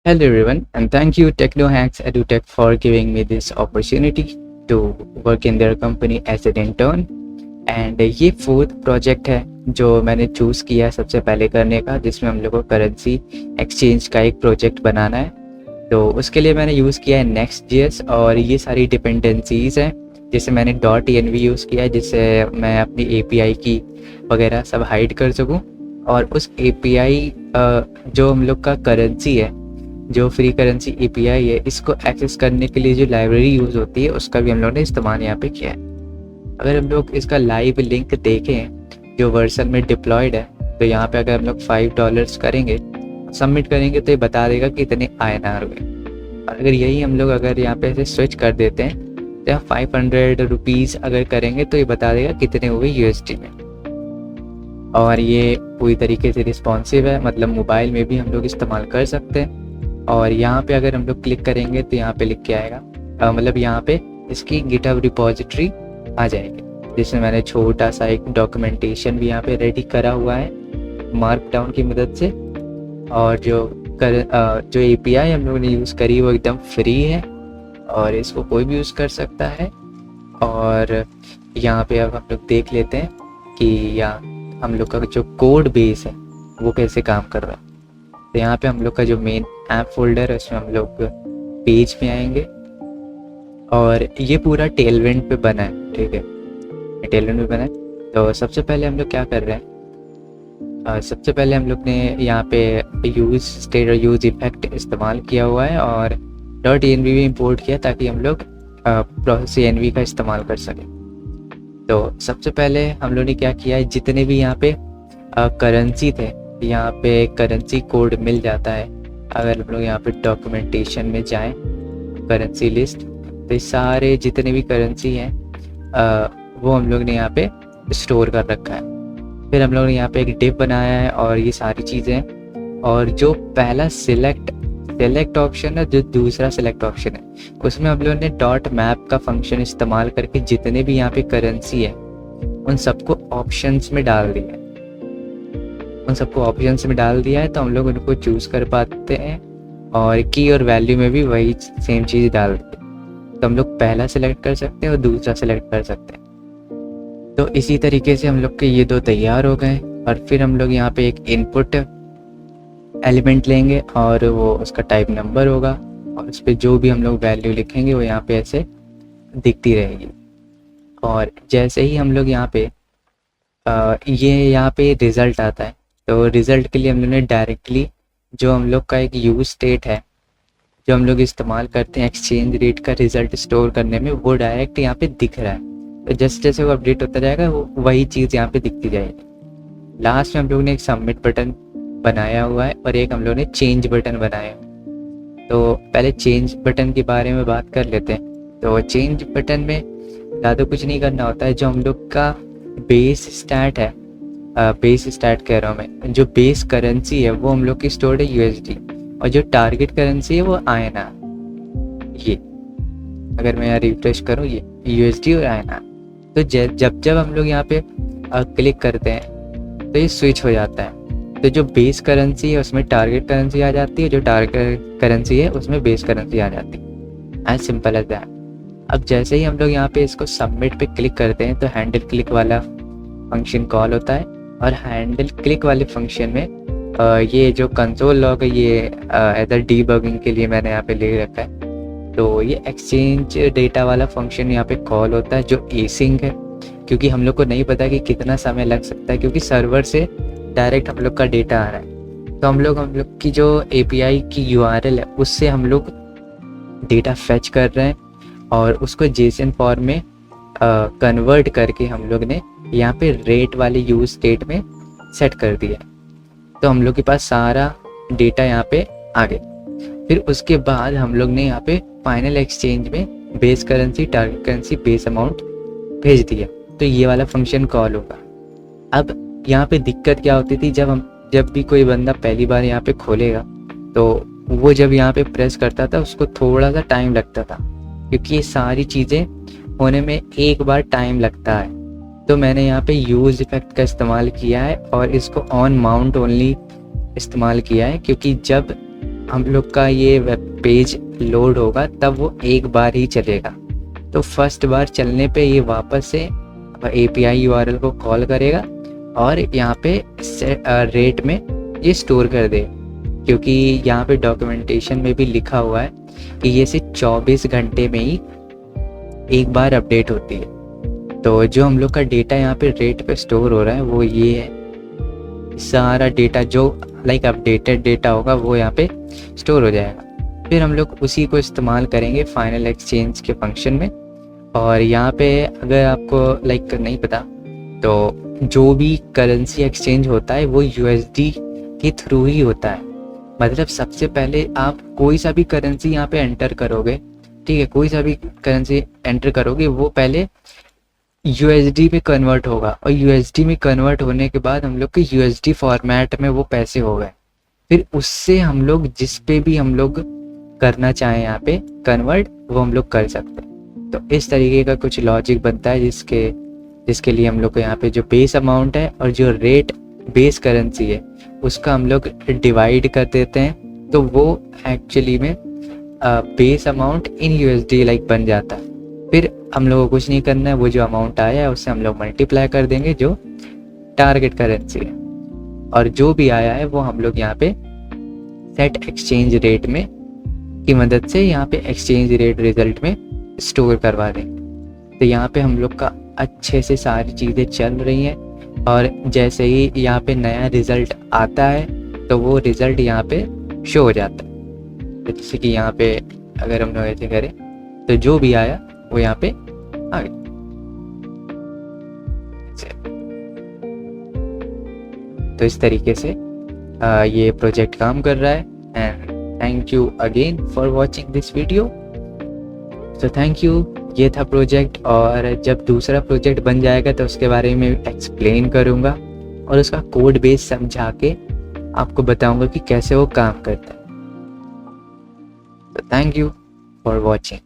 Hello everyone, and thank you TechnoHacks EduTech for giving me this opportunity to work in their company as an intern. And ये fourth project है जो मैंने choose किया सबसे पहले करने का, जिसमें हम लोग को करेंसी एक्सचेंज का एक प्रोजेक्ट बनाना है। तो उसके लिए मैंने यूज़ किया है Next.js और ये सारी डिपेंडेंसीज़ हैं, जिसे मैंने .env यूज़ किया है, जिससे मैं अपनी API की वगैरह सब हाइड कर सकूँ। और उस API जो हम लोग का करेंसी है, जो फ्री करेंसी API है, इसको एक्सेस करने के लिए जो लाइब्रेरी यूज़ होती है उसका भी हम लोग ने इस्तेमाल यहाँ पे किया है। अगर हम लोग इसका लाइव लिंक देखें जो वर्जन में डिप्लॉयड है, तो यहाँ पे अगर हम लोग $5 करेंगे, सबमिट करेंगे, तो ये बता देगा कि इतने INR हुए। और अगर यही हम लोग अगर यहाँ पे ऐसे स्विच कर देते हैं तो यहाँ 500 रुपीज़ अगर करेंगे तो ये बता देगा कितने हुए USD में। और ये पूरी तरीके से रिस्पॉन्सिव है, मतलब मोबाइल में भी हम लोग इस्तेमाल कर सकते हैं। और यहाँ पे अगर हम लोग क्लिक करेंगे तो यहाँ पे लिख के आएगा, मतलब यहाँ पे इसकी गिटहब रिपॉजिटरी आ जाएगी, जिसमें मैंने छोटा सा एक डॉक्यूमेंटेशन भी यहाँ पे रेडी करा हुआ है मार्कडाउन की मदद से। और जो API हम लोगों ने यूज़ करी वो एकदम फ्री है और इसको कोई भी यूज़ कर सकता है। और यहाँ पे अब हम लोग देख लेते हैं कि यहाँ हम लोग का जो कोड बेस है वो कैसे काम कर रहा है। तो यहाँ पे हम लोग का जो मेन ऐप फोल्डर है उसमें हम लोग पेज में आएंगे और ये पूरा टेलविंड पे बना है, ठीक है, टेलविंड पे बना है। तो सबसे पहले हम लोग क्या कर रहे हैं, सबसे पहले हम लोग ने यहाँ पे यूज स्टेट और यूज इफेक्ट इस्तेमाल किया हुआ है और .env भी इंपोर्ट किया ताकि हम लोग प्रोसेस env का इस्तेमाल कर सकें। तो सबसे पहले हम लोग ने क्या किया है, जितने भी यहाँ पे करेंसी थे, यहाँ पे करेंसी कोड मिल जाता है। अगर हम लोग यहाँ पे डॉक्यूमेंटेशन में जाएं, करेंसी लिस्ट, तो ये सारे जितने भी करेंसी हैं वो हम लोग ने यहाँ पे स्टोर कर रखा है। फिर हम लोग ने यहाँ पे एक डिव बनाया है और ये सारी चीज़ें। और जो पहला सिलेक्ट ऑप्शन है, जो दूसरा सिलेक्ट ऑप्शन है, उसमें हम लोग ने .map का फंक्शन इस्तेमाल करके जितने भी यहाँ पे करेंसी है उन सबको ऑप्शंस में डाल दिया है। तो हम लोग उनको चूज़ कर पाते हैं और की और वैल्यू में भी वही सेम चीज़ डाल देते हैं। तो हम लोग पहला सिलेक्ट कर सकते हैं और दूसरा सिलेक्ट कर सकते हैं। तो इसी तरीके से हम लोग के ये दो तैयार हो गए। और फिर हम लोग यहाँ पे एक इनपुट एलिमेंट लेंगे और वो उसका टाइप नंबर होगा और उस पर जो भी हम लोग वैल्यू लिखेंगे वो यहाँ पे ऐसे दिखती रहेगी। और जैसे ही हम लोग यहाँ पे यहाँ पे रिज़ल्ट आता है, तो रिज़ल्ट के लिए हम लोग ने डायरेक्टली जो हम लोग का एक यूज स्टेट है जो हम लोग इस्तेमाल करते हैं एक्सचेंज रेट का रिज़ल्ट स्टोर करने में, वो डायरेक्ट यहाँ पे दिख रहा है। तो जैसे जैसे वो अपडेट होता जाएगा वो वही चीज़ यहाँ पे दिखती जाएगी। लास्ट में हम लोग ने एक सबमिट बटन बनाया हुआ है और एक हम लोग ने चेंज बटन बनाया। तो पहले चेंज बटन के बारे में बात कर लेते हैं। तो चेंज बटन में ज़्यादा कुछ नहीं करना होता है। जो हम लोग का बेस स्टैट है, बेस स्टैट कह रहा हूँ मैं, जो बेस करेंसी है वो हम लोग की स्टोर्ड है USD और जो टारगेट करेंसी है वो INR। ये अगर मैं यहाँ रिफ्रेश करूँ, ये USD और INR। तो जब हम लोग यहाँ पे क्लिक करते हैं तो ये स्विच हो जाता है। तो जो बेस करेंसी है उसमें टारगेट करेंसी आ जाती है, जो टारगेट करेंसी है उसमें बेस करेंसी आ जाती है। As simple as that. अब जैसे ही हम लोग यहाँ पे इसको सबमिट पे क्लिक करते हैं तो हैंडल क्लिक वाला फंक्शन कॉल होता है और हैंडल क्लिक वाले फंक्शन में ये जो कंसोल लॉग है ये इधर डीबगिंग के लिए मैंने यहाँ पे ले रखा है। तो ये एक्सचेंज डेटा वाला फंक्शन यहाँ पे कॉल होता है जो एसिंक है, क्योंकि हम लोग को नहीं पता कि कितना समय लग सकता है, क्योंकि सर्वर से डायरेक्ट हम लोग का डेटा आ रहा है। तो हम लोग की जो API की URL है उससे हम लोग डेटा फेच कर रहे हैं और उसको JSON फॉर्म में कन्वर्ट करके हम लोग ने यहाँ पे रेट वाले यूज स्टेट में सेट कर दिया। तो हम लोग के पास सारा डेटा यहाँ पे आ गया। फिर उसके बाद हम लोग ने यहाँ पे फाइनल एक्सचेंज में base currency, target currency, base amount भेज दिया। तो ये वाला फंक्शन कॉल होगा। अब यहाँ पे दिक्कत क्या होती थी, जब भी कोई बंदा पहली बार यहाँ पे खोलेगा तो वो जब यहाँ पे प्रेस करता था उसको थोड़ा सा टाइम लगता था, क्योंकि ये सारी चीज़ें होने में एक बार टाइम लगता है। तो मैंने यहाँ पे यूज इफेक्ट का इस्तेमाल किया है और इसको ऑन माउंट ओनली इस्तेमाल किया है, क्योंकि जब हम लोग का ये वेब पेज लोड होगा तब वो एक बार ही चलेगा। तो फर्स्ट बार चलने पे ये वापस से API URL को कॉल करेगा और यहाँ पे रेट में ये स्टोर कर दे, क्योंकि यहाँ पे डॉक्यूमेंटेशन में भी लिखा हुआ है कि ये सिर्फ 24 घंटे में ही एक बार अपडेट होती है। तो जो हम लोग का डेटा यहाँ पे रेट पे स्टोर हो रहा है वो ये है। सारा डेटा जो अपडेटेड डेटा होगा वो यहाँ पे स्टोर हो जाएगा। फिर हम लोग उसी को इस्तेमाल करेंगे फाइनल एक्सचेंज के फंक्शन में। और यहाँ पे अगर आपको नहीं पता तो जो भी करेंसी एक्सचेंज होता है वो USD के थ्रू ही होता है। मतलब सबसे पहले आप कोई सा भी करेंसी यहाँ पे एंटर करोगे, ठीक है, कोई सा भी करेंसी एंटर करोगे वो पहले USD में कन्वर्ट होगा और USD में कन्वर्ट होने के बाद हम लोग के USD फॉर्मेट में वो पैसे हो गए। फिर उससे हम लोग जिस पे भी हम लोग करना चाहें यहाँ पे कन्वर्ट वो हम लोग कर सकते हैं। तो इस तरीके का कुछ लॉजिक बनता है जिसके लिए हम लोग को यहाँ पे जो बेस अमाउंट है और जो रेट बेस करेंसी है उसका हम लोग डिवाइड कर देते हैं, तो वो एक्चुअली में बेस अमाउंट इन USD बन जाता है। फिर हम लोग को कुछ नहीं करना है, वो जो अमाउंट आया है उससे हम लोग मल्टीप्लाई कर देंगे जो टारगेट करेंसी है, और जो भी आया है वो हम लोग यहाँ पे सेट एक्सचेंज रेट में की मदद से यहाँ पे एक्सचेंज रेट रिजल्ट में स्टोर करवा देंगे। तो यहाँ पे हम लोग का अच्छे से सारी चीज़ें चल रही हैं, और जैसे ही यहाँ पे नया रिज़ल्ट आता है तो वो रिज़ल्ट यहाँ पे शो हो जाता है। तो जैसे कि यहाँ पे अगर हम लोग ऐसे करें तो जो भी आया वो यहाँ पे आ गया। तो इस तरीके से ये प्रोजेक्ट काम कर रहा है। And thank you again for watching this video. तो थैंक यू। ये था प्रोजेक्ट, और जब दूसरा प्रोजेक्ट बन जाएगा तो उसके बारे में एक्सप्लेन करूँगा और उसका कोड बेस समझा के आपको बताऊँगा कि कैसे वो काम करता है। तो थैंक यू फॉर वॉचिंग।